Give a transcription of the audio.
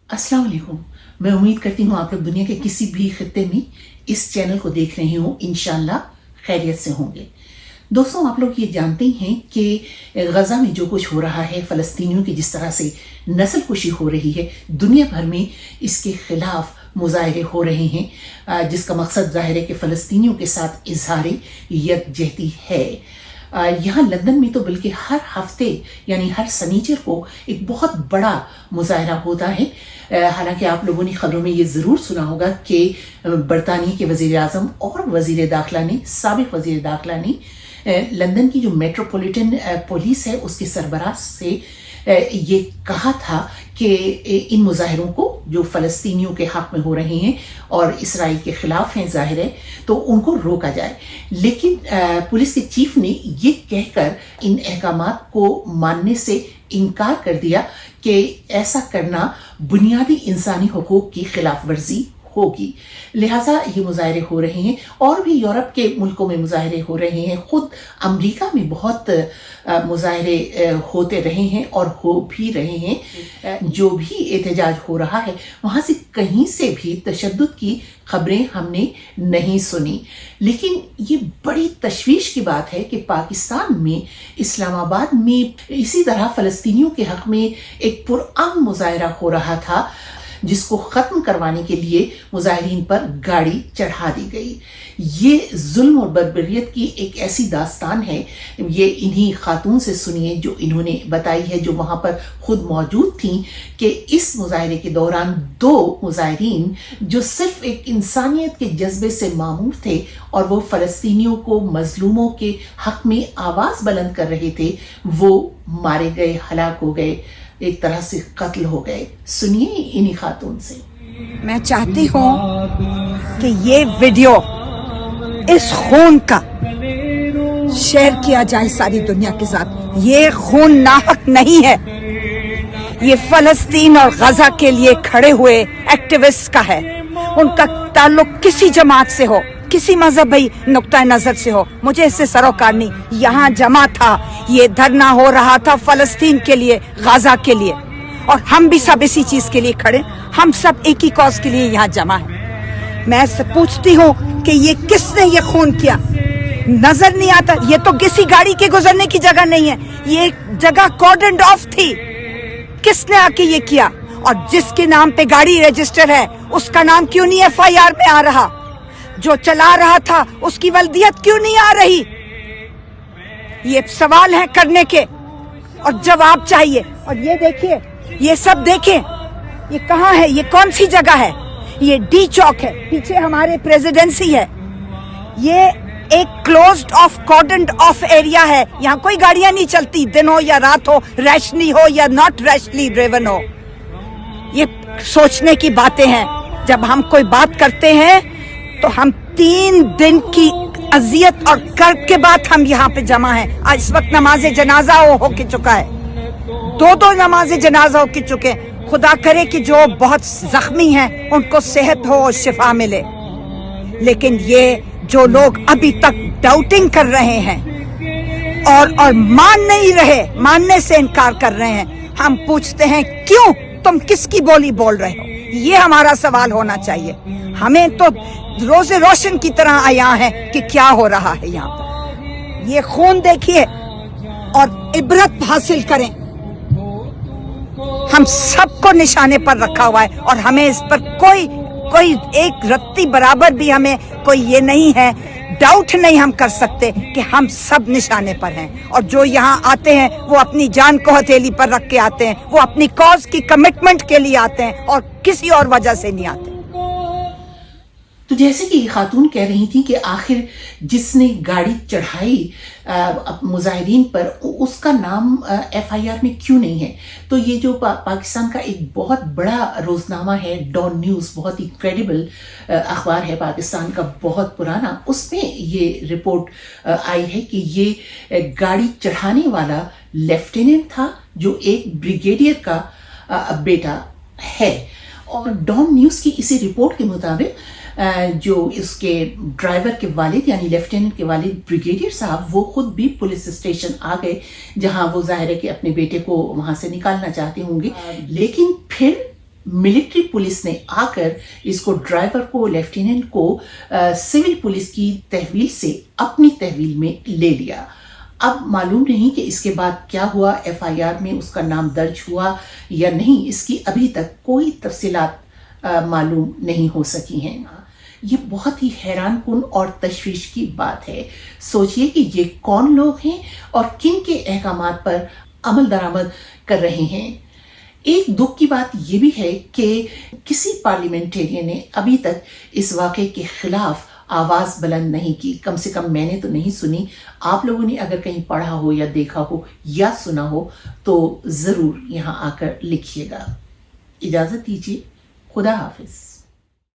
अस्सलाम वालेकुम। मैं उम्मीद करती हूँ आप लोग दुनिया के किसी भी खित्ते में इस चैनल को देख रहे हो, इंशाल्लाह खैरियत से होंगे। दोस्तों, आप लोग ये जानते हैं कि गज़ा में जो कुछ हो रहा है, फ़लस्तीनियों की जिस तरह से नस्ल कुशी हो रही है, दुनिया भर में इसके खिलाफ मुजाहरे हो रहे हैं, जिसका मकसद ज़ाहिर है कि फ़लस्तीनियों के साथ इजहार यकजहती है। यहाँ लंदन में तो बल्कि हर हफ्ते यानी हर सनीचर को एक बहुत बड़ा मुजाहरा होता है। हालांकि आप लोगों ने खबरों में ये ज़रूर सुना होगा कि बरतानिया के वज़ीर आज़म और वज़ीर दाखिला ने, साबिक़ वज़ीर दाखिला ने लंदन की जो मेट्रोपॉलिटन पुलिस है उसके सरबराह से ये कहा था कि इन मुजाहरों को जो फ़लस्तीनियों के हक़ में हो रहे हैं और इसराइल के ख़िलाफ़ हैं ज़ाहिर है, तो उनको रोका जाए। लेकिन पुलिस के चीफ ने ये कहकर इन अहकामात को मानने से इनकार कर दिया कि ऐसा करना बुनियादी इंसानी हुकूक की खिलाफ वर्जी होगी। लिहाजा ये मुजाहरे हो रहे हैं और भी यूरोप के मुल्कों में मुजाहरे हो रहे हैं। खुद अमेरिका में बहुत मुजाहरे होते रहे हैं और हो भी रहे हैं। जो भी एहतजाज हो रहा है वहाँ से कहीं से भी तशद्दुद की खबरें हमने नहीं सुनी। लेकिन ये बड़ी तशवीश की बात है कि पाकिस्तान में इस्लामाबाद में इसी तरह फ़लस्तीनियों के हक़ में एक पुरअमन मुजाहरा हो रहा था, जिसको ख़त्म करवाने के लिए मुजाहिरीन पर गाड़ी चढ़ा दी गई। ये जुल्म और बर्बरियत की एक ऐसी दास्तान है, ये इन्हीं खातून से सुनिए जो इन्होंने बताई है, जो वहाँ पर खुद मौजूद थी, कि इस मुजाहरे के दौरान 2 मुजाहिरीन जो सिर्फ एक इंसानियत के जज्बे से मामूर थे और वो फ़लस्तीनियों को, मजलूमों के हक़ में आवाज़ बुलंद कर रहे थे, वो मारे गए, हलाक हो गए, एक तरह से कत्ल हो गए। सुनिए इन्हीं खातून से। मैं चाहती हूँ कि ये वीडियो इस खून का शेयर किया जाए सारी दुनिया के साथ। ये खून नाहक नहीं है, ये फ़लस्तीन और गज़ा के लिए खड़े हुए एक्टिविस्ट का है। उनका ताल्लुक किसी जमात से हो, किसी मजहबी नुक्ता नजर से हो, मुझे इससे सरोकार नहीं। यहाँ जमा था, ये धरना हो रहा था फ़लस्तीन के लिए, गज़ा के लिए, और हम भी सब इसी चीज के लिए खड़े, हम सब एक ही कॉज के लिए यहाँ जमा है। मैं पूछती हूँ कि ये किसने ये खून किया? नजर नहीं आता। ये तो किसी गाड़ी के गुजरने की जगह नहीं है, ये जगह कॉर्डन्ड ऑफ थी। किसने आके ये किया? और जिसके नाम पे गाड़ी रजिस्टर है उसका नाम क्यों नहीं FIR में आ रहा? जो चला रहा था उसकी वल्दियत क्यों नहीं आ रही? ये सवाल है करने के और जवाब चाहिए। और ये देखिए, ये सब देखें, ये कहाँ है? ये कौन सी जगह है? ये डी चौक है, पीछे हमारे प्रेसिडेंसी है। ये एक क्लोज्ड ऑफ, कॉर्डन्ड ऑफ एरिया है। यहाँ कोई गाड़ियां नहीं चलती, दिन हो या रात हो, रैशली हो या नॉट रैशली ड्रिवन हो। ये सोचने की बातें हैं। जब हम कोई बात करते हैं तो हम 3 दिन की अजियत और कर्ब के बाद हम यहाँ पे जमा हैं। आज इस वक्त नमाज जनाजा हो के चुका है, 2 नमाज जनाजा हो के चुके। खुदा करे कि जो बहुत जख्मी हैं उनको सेहत हो और शिफा मिले। लेकिन ये जो लोग अभी तक डाउटिंग कर रहे हैं और मान नहीं रहे, मानने से इनकार कर रहे हैं, हम पूछते हैं क्यों? तुम किसकी बोली बोल रहे हो? ये हमारा सवाल होना चाहिए। हमें तो रोज़े रोशन की तरह आया है कि क्या हो रहा है यहाँ पर। ये खून देखिए और इबरत हासिल करें। हम सबको निशाने पर रखा हुआ है और हमें इस पर कोई एक रत्ती बराबर भी हमें कोई ये नहीं है, डाउट नहीं हम कर सकते कि हम सब निशाने पर हैं। और जो यहाँ आते हैं वो अपनी जान को हथेली पर रख के आते हैं, वो अपनी कॉज की कमिटमेंट के लिए आते हैं और किसी और वजह से नहीं आते। तो जैसे कि ये खातून कह रही थी कि आखिर जिसने गाड़ी चढ़ाई मुजाहिरीन पर, उसका नाम FIR में क्यों नहीं है? तो ये जो पाकिस्तान का एक बहुत बड़ा रोज़नामा है, डॉन न्यूज़, बहुत ही क्रेडिबल अखबार है पाकिस्तान का, बहुत पुराना, उसमें ये रिपोर्ट आई है कि ये गाड़ी चढ़ाने वाला लेफ्टिनेंट था जो एक ब्रिगेडियर का बेटा है। और डॉन न्यूज़ की इसी रिपोर्ट के मुताबिक जो इसके ड्राइवर के वालिद यानी लेफ्टिनेंट के वालिद ब्रिगेडियर साहब, वो खुद भी पुलिस स्टेशन आ गए, जहां वो जाहिर है कि अपने बेटे को वहां से निकालना चाहते होंगे। लेकिन फिर मिलिट्री पुलिस ने आकर इसको ड्राइवर को लेफ्टिनेंट को सिविल पुलिस की तहवील से अपनी तहवील में ले लिया। अब मालूम नहीं कि इसके बाद क्या हुआ, एफआईआर में उसका नाम दर्ज हुआ या नहीं, इसकी अभी तक कोई तफसीलात मालूम नहीं हो सकी हैं। ये बहुत ही हैरान कुन और तशवीश की बात है। सोचिए कि ये कौन लोग हैं और किन के अहकामात पर अमल दरामद कर रहे हैं। एक दुख की बात ये भी है कि किसी पार्लियामेंटेरियन ने अभी तक इस वाक़े के खिलाफ आवाज़ बुलंद नहीं की, कम से कम मैंने तो नहीं सुनी। आप लोगों ने अगर कहीं पढ़ा हो या देखा हो या सुना हो तो ज़रूर यहाँ आकर लिखिएगा। इजाज़त दीजिए, खुदा हाफिज़।